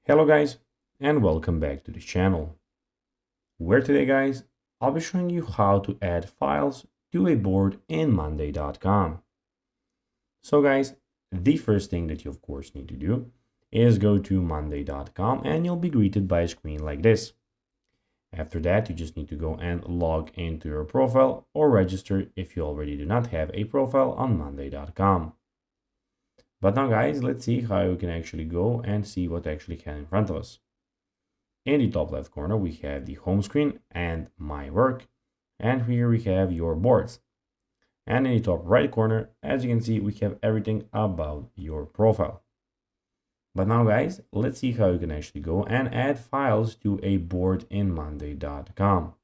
Hello guys, and welcome back to the channel, where today guys, I'll be showing you how to add files to a board in monday.com. So guys, the first thing that you of course need to do is go to monday.com and you'll be greeted by a screen like this. After that, you just need to go and log into your profile or register if you already do not have a profile on monday.com. But now guys, let's see how you can actually go and see what actually can in front of us. In the top left corner, we have the home screen and my work. And here we have your boards. And in the top right corner, as you can see, we have everything about your profile. But now guys, let's see how you can actually go and add files to a board in monday.com.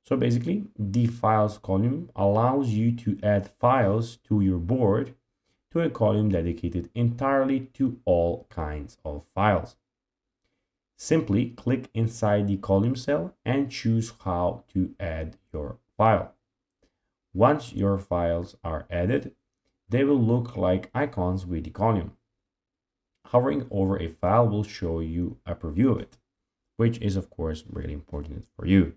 So basically, the files column allows you to add files to your board to a column dedicated entirely to all kinds of files. Simply click inside the column cell and choose how to add your file. Once your files are added, they will look like icons with the column. Hovering over a file will show you a preview of it, which is of course really important for you.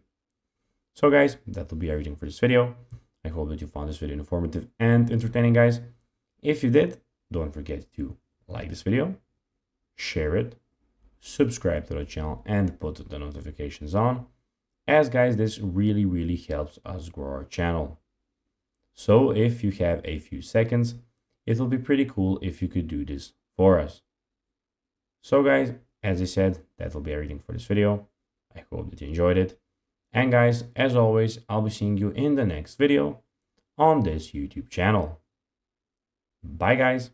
So guys, that will be everything for this video. I hope that you found this video informative and entertaining guys. If you did, don't forget to like this video, share it, subscribe to the channel and put the notifications on, as guys, this really helps us grow our channel. So if you have a few seconds, it will be pretty cool if you could do this for us. So guys, as I said, that will be everything for this video. I hope that you enjoyed it. And guys, as always, I'll be seeing you in the next video on this YouTube channel. Bye guys.